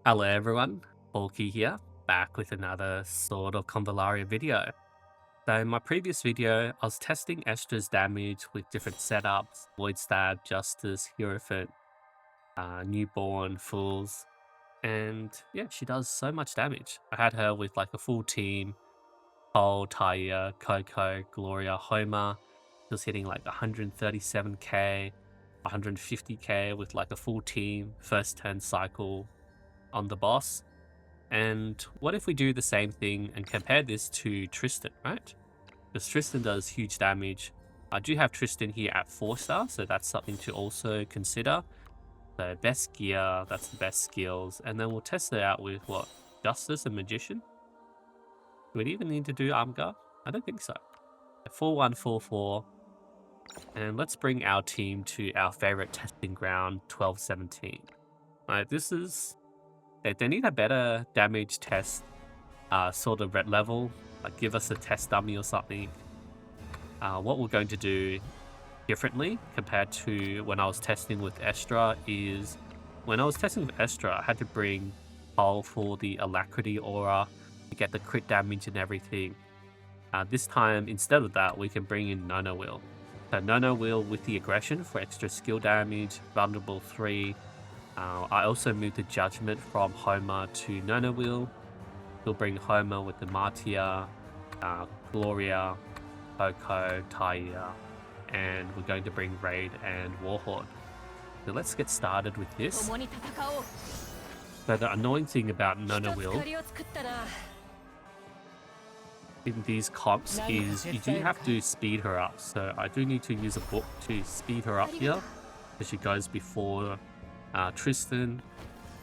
Hello everyone, Hawky here, back with another Sword of Convallaria video. So in my previous video, I was testing ESTRA's damage with different setups, Void Stab, Justice, Hierophant, Newborn, Fools, and yeah, she does so much damage. I had her with like a full team, Cole, Taia, Coco, Gloria, Homer. She was hitting like 137k, 150k with like a full team, first turn cycle on the boss. And what if we do the same thing and compare this to Tristan, right? Because Tristan does huge damage. I do have Tristan here at 4-star, so that's something to also consider. So best gear, that's the best skills. And then we'll test it out with what? Justice and Magician? Do we even need to do Arm Guard? I don't think so. 4144. And let's bring our team to our favorite testing ground, 1217. Right, this is... They need a better damage test sort of red level, like give us a test dummy or something. What we're going to do differently compared to when I was testing with ESTRA is, when I was testing with ESTRA, I had to bring Hull for the Alacrity aura to get the crit damage and everything. This time, instead of that, we can bring in Nono Wheel. So Nono Wheel with the aggression for extra skill damage, vulnerable 3. I also moved the Judgment from Homer to Nono Wheel. We'll bring Homer with the Martia, Gloria, Coco, Taia, and we're going to bring Raid and Warhorde. So let's get started with this. So the annoying thing about Nono Wheel in these comps is you do have to speed her up. So I do need to use a book to speed her up here, because she goes before Tristan.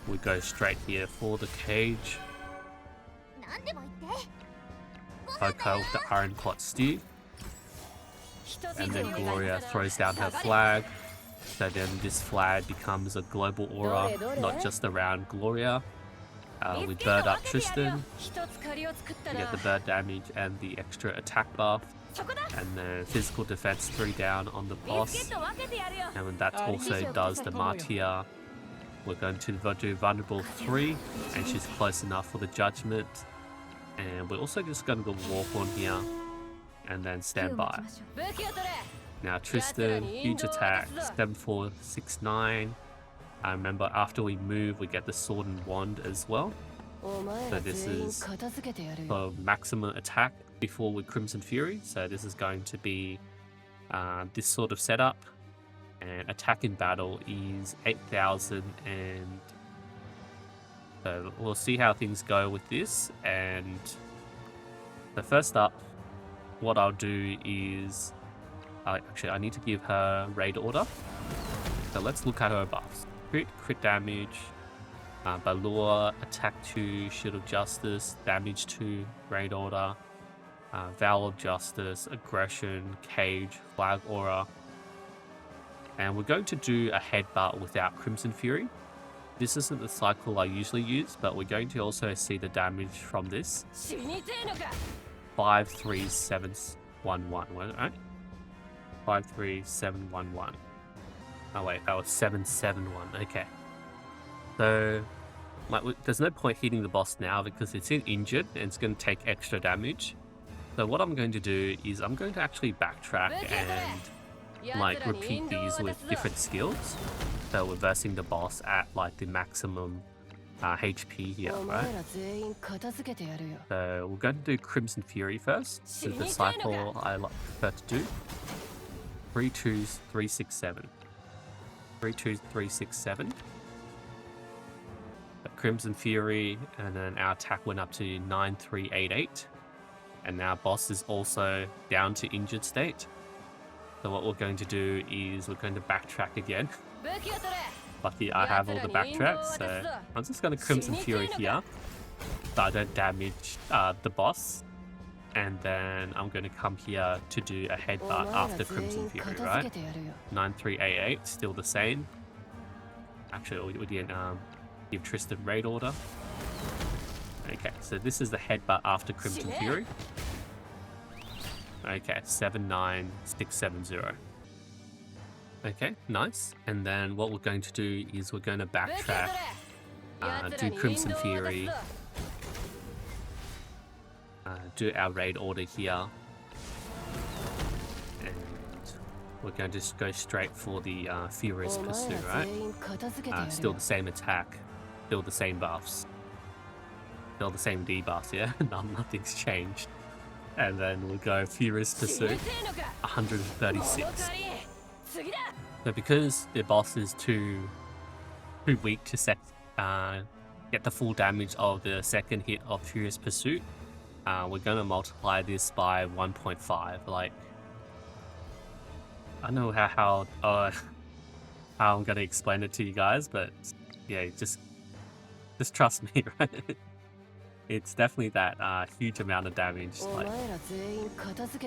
We go straight here for the cage. Coco with the Iron Clot Stew. And then Gloria throws down her flag. So then this flag becomes a global aura, not just around Gloria. We bird up Tristan. We get the bird damage and the extra attack buff. And then physical defense 3 down on the boss. And that also does the Martia. We're going to do vulnerable 3, and she's close enough for the judgment. And we're also just going to go Warhorn here, and then stand by. Now Tristan, huge attack, 7469. Remember, after we move, we get the sword and wand as well. So this is for maximum attack before with Crimson Fury. So this is going to be this sort of setup. And attack in battle is 8,000, and so we'll see how things go with this. And the first up, what I'll do is actually I need to give her raid order. So let's look at her buffs. Crit damage, Balor, attack 2, Shield of Justice, damage 2, raid order, Vow of Justice, aggression, cage, flag aura. And we're going to do a headbutt without Crimson Fury. This isn't the cycle I usually use, but we're going to also see the damage from this. 53711, wasn't it, right? 53711. Oh wait, that was 771, okay. So, there's no point hitting the boss now because it's injured and it's going to take extra damage. So what I'm going to do is I'm going to actually backtrack and like repeat these with different skills. So we're versing the boss at like the maximum HP here, right? So we're going to do Crimson Fury first. So the cycle I prefer to do. 32367. 32367. Crimson Fury, and then our attack went up to 9388. And now boss is also down to injured state. So what we're going to do is we're going to backtrack again. Lucky I have all the backtracks, so I'm just going to Crimson Fury here, so I don't damage the boss. And then I'm going to come here to do a headbutt after Crimson Fury, right? 9388, still the same. Actually, we didn't give Tristan raid order. Okay, so this is the headbutt after Crimson Fury. Okay, 79670. Okay, nice. And then what we're going to do is we're going to backtrack do Crimson Fury, do our raid order here, and we're going to just go straight for the Furious Pursuit, right? Still the same attack, still the same buffs, still the same debuffs, yeah? Nothing's changed. And then we'll go Furious Pursuit, 136. So because the boss is too weak to get the full damage of the second hit of Furious Pursuit, we're going to multiply this by 1.5. Like, I don't know how I'm going to explain it to you guys, but yeah, just trust me, right? It's definitely that huge amount of damage. Like,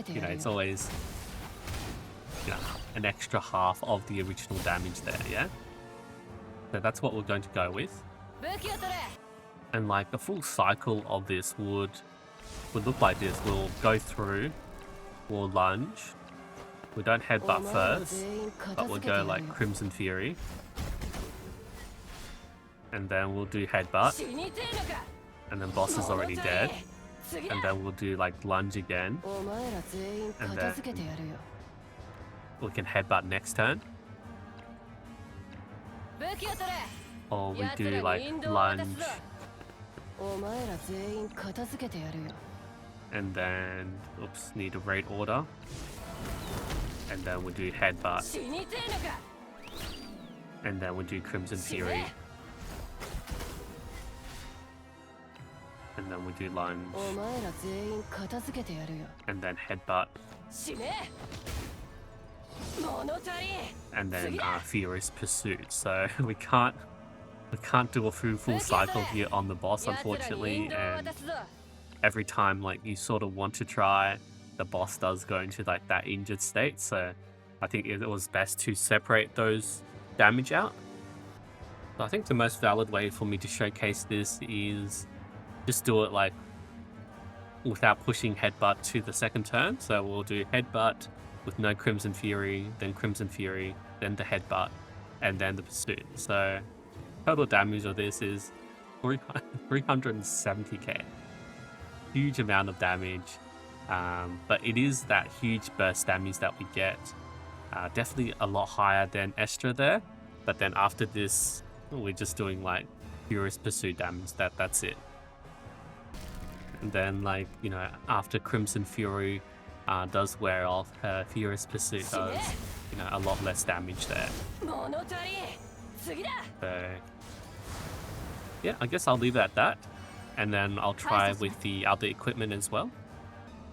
you know, it's always, you know, an extra half of the original damage there, yeah? So that's what we're going to go with. And like the full cycle of this would look like this. We'll go through, we'll lunge, we don't headbutt first, but we'll go like Crimson Fury. And then we'll do headbutt. And then boss is already dead. And then we'll do like lunge again. And then we can headbutt next turn. Or we do like lunge. And then, oops, need a raid order. And then we'll do headbutt. And then we'll do Crimson Fury. And then we do lunge. And then headbutt. And then Furious Pursuit. So we can't do a full cycle here on the boss, unfortunately. And every time like you sort of want to try, the boss does go into like that injured state. So I think it was best to separate those damage out. So I think the most valid way for me to showcase this is just do it like without pushing headbutt to the second turn. So we'll do headbutt with no Crimson Fury, then Crimson Fury, then the headbutt, and then the pursuit. So total damage of this is 370k. Huge amount of damage, but it is that huge burst damage that we get. Definitely a lot higher than ESTRA there, but then after this, we're just doing like Furious Pursuit damage. That's it. And then, like, you know, after Crimson Fury does wear off, Furious Pursuit does, you know, a lot less damage there. So, yeah, I guess I'll leave it at that. And then I'll try with the other equipment as well.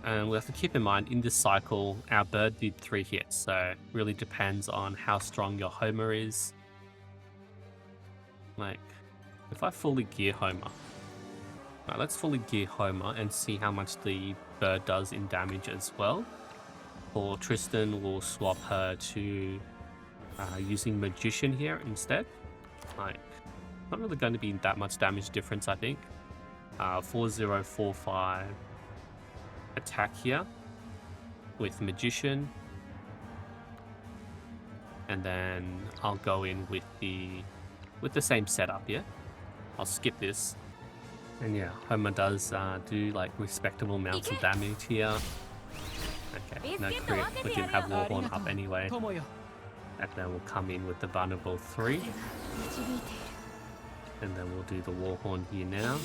And we have to keep in mind, in this cycle, our bird did 3 hits. So, it really depends on how strong your Homer is. Like, if I fully gear Homer. Right, let's fully gear Homer and see how much the bird does in damage as well. For Tristan, we'll swap her to using Magician here instead. Like, not really going to be that much damage difference, I think. 4045 attack here with Magician. And then I'll go in with the same setup, yeah? I'll skip this. And yeah, Homer does do like respectable amounts of damage here. Okay, no crit. We can have Warhorn up anyway. And then we'll come in with the Vulnerable 3. And then we'll do the Warhorn here now.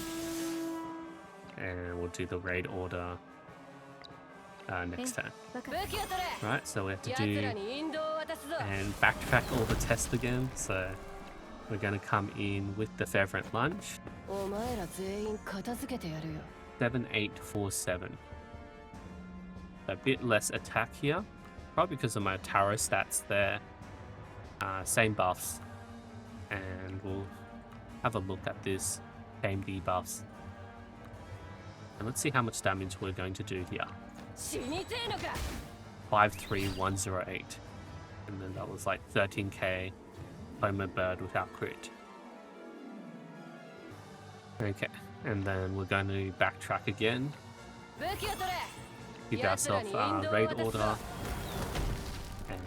And we'll do the raid order next turn. Right, so we have to do and backtrack all the tests again. So we're going to come in with the Fervent Lunge. 7847. A bit less attack here, probably because of my Tarot stats there. Same buffs, and we'll have a look at this same debuffs. And let's see how much damage we're going to do here. 53108, and then that was like 13k. Homer bird without crit. Okay, and then we're going to backtrack again. Give ourselves a raid order and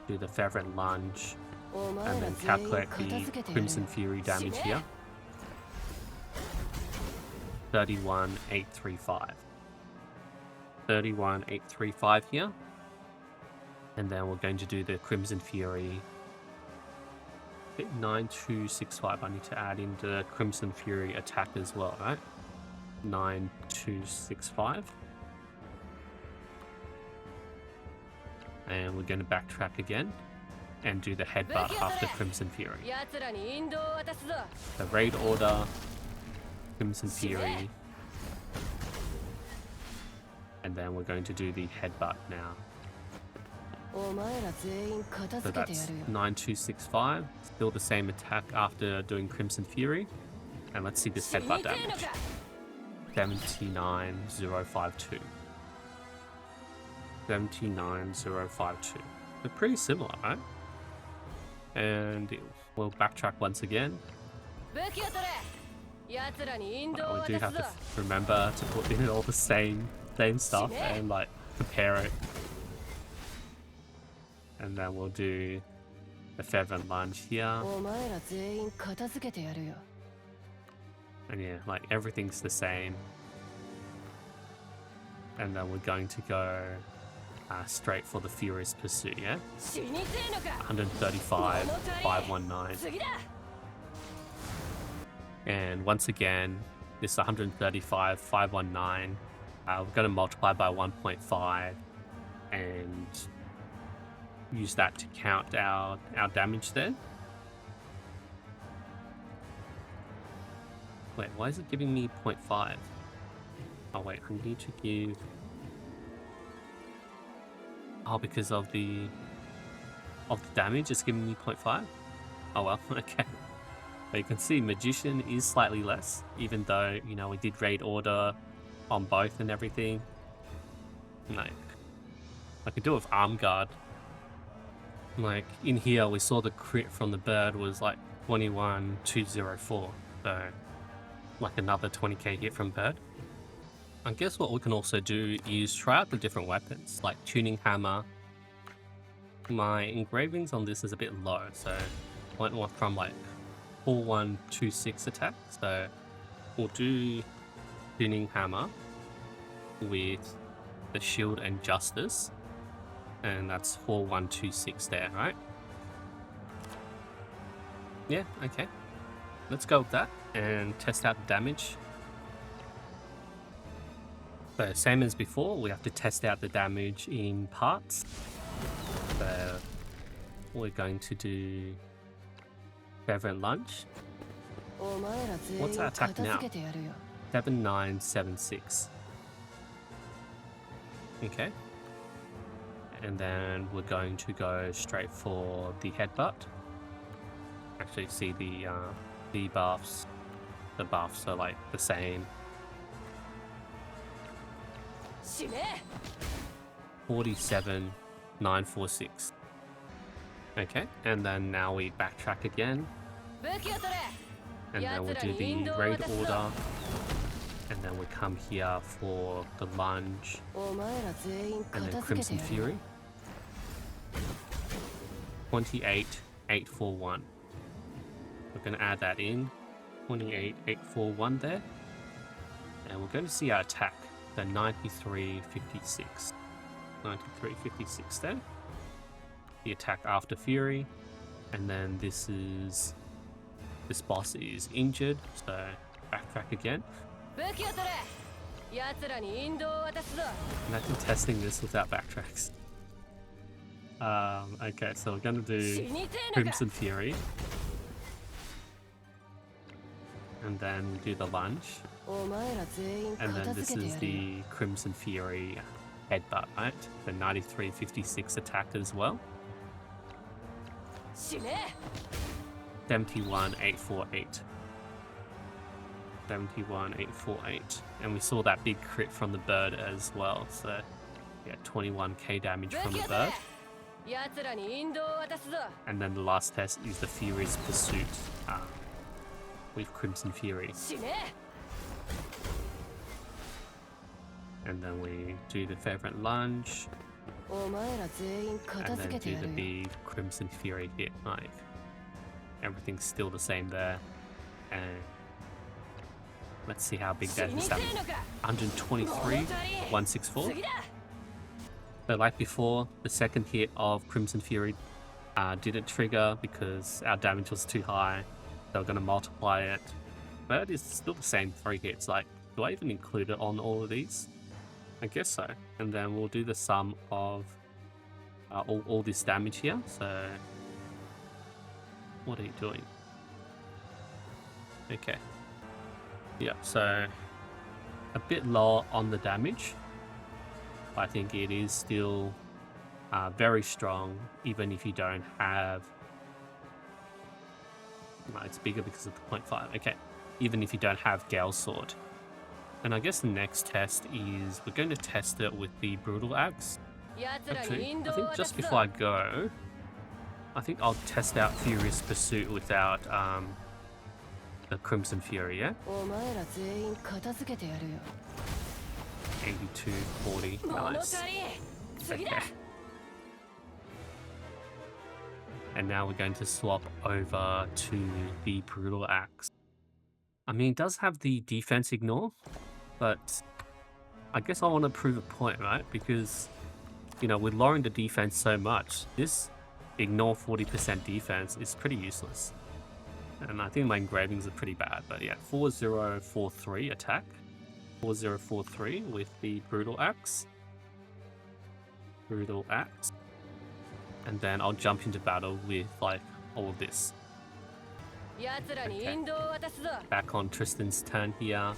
do the Fervent Lunge and then calculate the Crimson Fury damage here. 31,835. 31,835 here. And then we're going to do the Crimson Fury. 9265. I need to add in the Crimson Fury attack as well, right? 9265. And we're going to backtrack again and do the headbutt after Crimson Fury. The raid order, Crimson Fury, and then we're going to do the headbutt now. So that's 9265, still the same attack after doing Crimson Fury. And let's see this headbutt damage. 79052. 79052. They're pretty similar, right? And we'll backtrack once again. We do have to remember to put in all the same stuff and like compare it. And then we'll do the fervent lunge here. And yeah, like everything's the same. And then we're going to go straight for the Furious Pursuit, yeah? 135, 519. And once again, this 135, 519, we're going to multiply by 1.5 and use that to count our damage there. Wait, why is it giving me 0.5? Oh wait, I need to give... Oh, because of the damage, it's giving me 0.5? Oh well, okay. But you can see Magician is slightly less, even though, you know, we did raid order on both and everything. Like, I could do it with Arm Guard. Like, in here, we saw the crit from the bird was like 21,204. So, like another 20k hit from bird. I guess what we can also do is try out the different weapons, like Tuning Hammer. My engravings on this is a bit low, so I went from like 4126 attack. So we'll do Tuning Hammer with the Shield and Justice, and that's 4126 there, right? Yeah, okay. Let's go with that and test out the damage. So same as before, we have to test out the damage in parts. So we're going to do Fervent Lunge. What's our attack now? 7976. Okay. And then we're going to go straight for the headbutt. Actually see the buffs. The buffs are like the same. 47,946. Okay, and then now we backtrack again. And then we'll do the raid order. And then we come here for the lunge. And then Crimson Fury. 28,841. We're going to add that in. 28,841 there. And we're going to see our attack. The 9356. 9356 there. The attack after Fury. And then this boss is injured, so backtrack again. Imagine testing this without backtracks. Okay, so we're gonna do Crimson Fury. And then do the lunge. And then this is the Crimson Fury headbutt, right? The 9356 attack as well. 71,848. 71,848. And we saw that big crit from the bird as well. So yeah, 21k damage from the bird. And then the last test is the Furious Pursuit with Crimson Fury. And then we do the Fervent Lunge. And then do the big Crimson Fury hit. Like, everything's still the same there. And let's see how big that is. 123, 164. So like before, the second hit of Crimson Fury didn't trigger because our damage was too high. They were going to multiply it. But it's still the same 3 hits. Like, do I even include it on all of these? I guess so. And then we'll do the sum of all this damage here. So, what are you doing? Okay. Yeah, so a bit lower on the damage. I think it is still very strong, even if you don't have... No, it's bigger because of the 0.5. Okay, even if you don't have Gale Sword. And I guess the next test is we're going to test it with the Brutal Axe. Actually, I think just before I go, I think I'll test out Furious Pursuit without the Crimson Fury, yeah? 8240, nice. Okay. And now we're going to swap over to the Brutal Axe. I mean, it does have the defense ignore, but I guess I want to prove a point, right? Because, you know, with lowering the defense so much, this ignore 40% defense is pretty useless. And I think my engravings are pretty bad, but yeah, 4043 attack. 4043 with the Brutal Axe. Brutal Axe. And then I'll jump into battle with, like, all of this. Okay. Back on Tristan's turn here.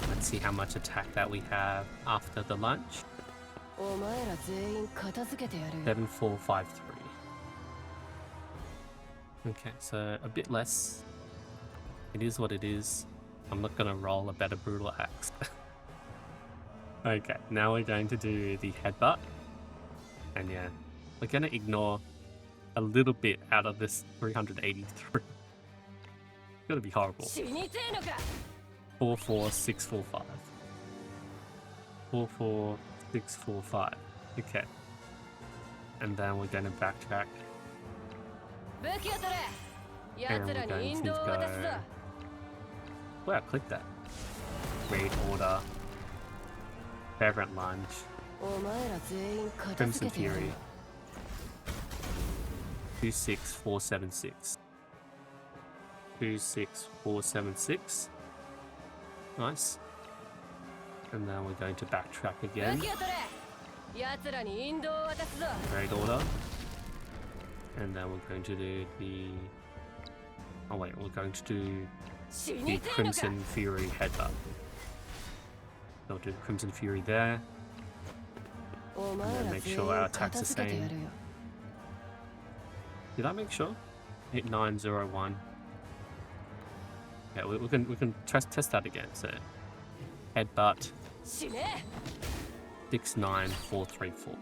Let's see how much attack that we have after the lunge. 7453. Okay, so a bit less. It is what it is. I'm not gonna roll a better Brutal Axe. Okay, now we're going to do the headbutt. And yeah, we're gonna ignore a little bit out of this 383. It's gonna be horrible. 44645. 44645. Okay. And then we're gonna backtrack. And we're going to go... Where I clicked that? Raid order. Fervent lunge. Crimson Fury. 26476. 26476. Nice. And then we're going to backtrack again. Raid order. And then we're going to do the... Oh wait, we're going to do the Crimson Fury headbutt. So we'll do the Crimson Fury there. And then make sure our attack's the same. Did I make sure? 8901. Yeah, we can test that again. So headbutt 69434.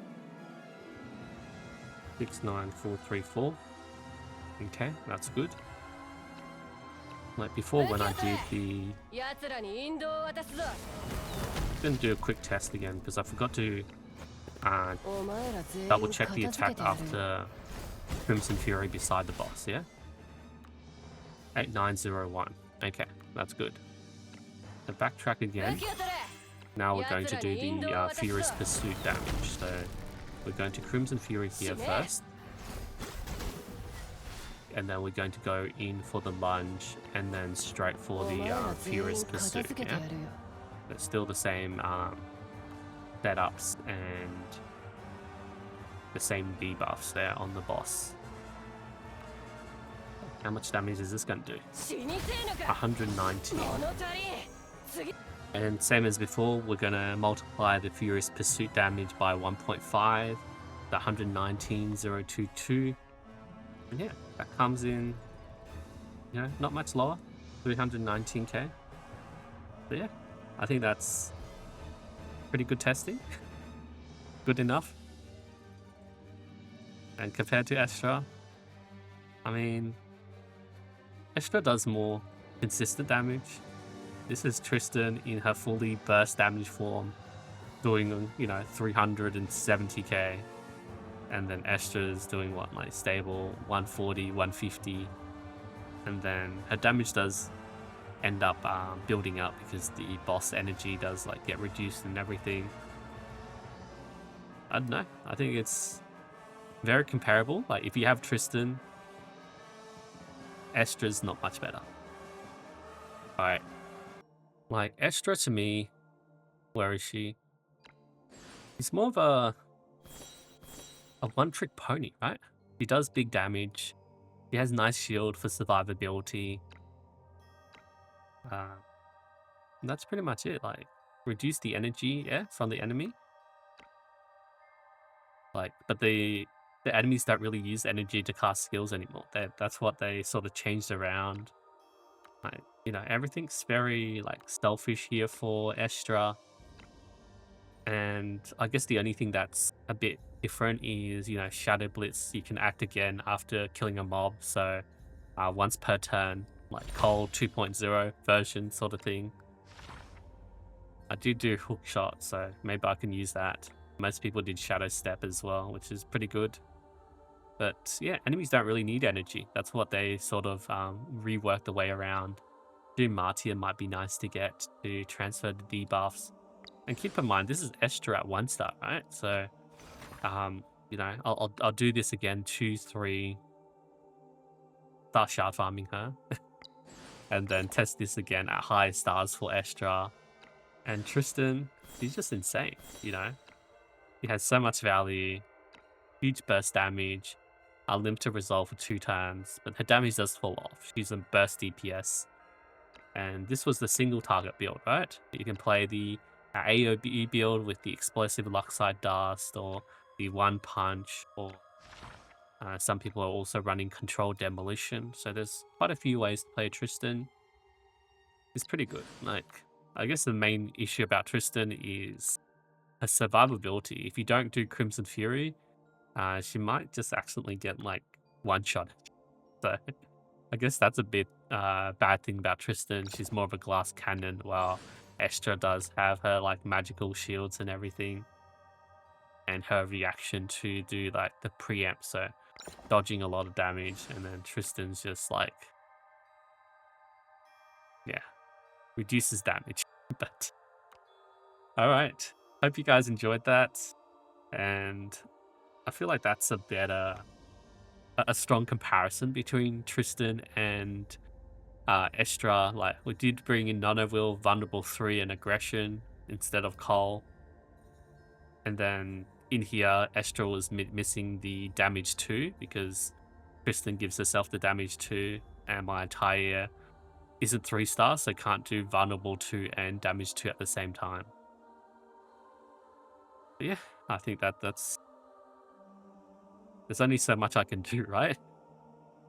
69434. Okay, that's good. Like before when I did the... I'm going to do a quick test again because I forgot to double check the attack after Crimson Fury beside the boss, yeah? 8901. Okay, that's good. So backtrack again. Now we're going to do the Furious Pursuit damage. So we're going to Crimson Fury here first. And then we're going to go in for the lunge and then straight for the Furious Pursuit, yeah? But still the same setups and the same debuffs there on the boss. How much damage is this going to do? 119. And same as before, we're going to multiply the Furious Pursuit damage by 1.5, the 119,022. And yeah, that comes in, you know, not much lower, 319k. But yeah, I think that's pretty good testing. Good enough. And compared to ESTRA, I mean, ESTRA does more consistent damage. This is Tristan in her fully burst damage form, doing, 370k, and then ESTRA's doing what, like stable 140, 150, and then her damage does end up building up because the boss energy does like get reduced and everything. I don't know. I think it's very comparable. Like if you have Tristan, ESTRA's not much better. All right, like ESTRA to me, where is she? She's more of a one-trick pony, right? She does big damage. She has nice shield for survivability. That's pretty much it. Like reduce the energy, yeah, from the enemy. Like, but the enemies don't really use energy to cast skills anymore. That's what they sort of changed around. Like, everything's very like selfish here for ESTRA. And I guess the only thing that's a bit different is, Shadow Blitz, you can act again after killing a mob. So once per turn, like Cole 2.0 version sort of thing. I do hook shot, so maybe I can use that. Most people did Shadow Step as well, which is pretty good. But yeah, enemies don't really need energy. That's what they sort of rework the way around. Doom Martyr might be nice to get to transfer the debuffs. And keep in mind, this is ESTRA at 1-star, right? So, I'll do this again, 2-3, start shard farming her. And then test this again at high stars for ESTRA. And Tristan, he's just insane, He has so much value, huge burst damage, limited resolve for 2 turns, but her damage does fall off. She's a burst DPS. And this was the single target build, right? You can play the AoE build with the explosive Luckside Dust, or the One Punch, or some people are also running Controlled Demolition. So there's quite a few ways to play Tristan. It's pretty good. Like, I guess the main issue about Tristan is her survivability. If you don't do Crimson Fury, she might just accidentally get like one-shot. So I guess that's a bit bad thing about Tristan. She's more of a glass cannon, while ESTRA does have her like magical shields and everything, and her reaction to do like the preempt, so dodging a lot of damage. And then Tristan's just like, yeah, reduces damage. But all right, hope you guys enjoyed that, and I feel like that's a strong comparison between Tristan and ESTRA. Like, we did bring in Nano-Will, Vulnerable 3, and Aggression instead of Cole. And then in here, ESTRA was missing the damage 2, because Tristan gives herself the damage 2, and my entire isn't 3 stars, so can't do Vulnerable 2 and damage 2 at the same time. But yeah, I think that's... There's only so much I can do, right?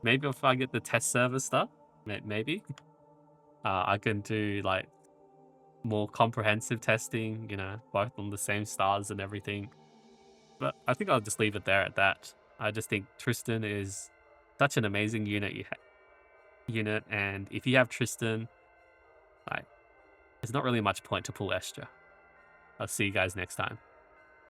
Maybe if I get the test server stuff, maybe I can do like more comprehensive testing, both on the same stars and everything. But I think I'll just leave it there at that. I just think Tristan is such an amazing unit. And if you have Tristan, like, there's not really much point to pull ESTRA. I'll see you guys next time.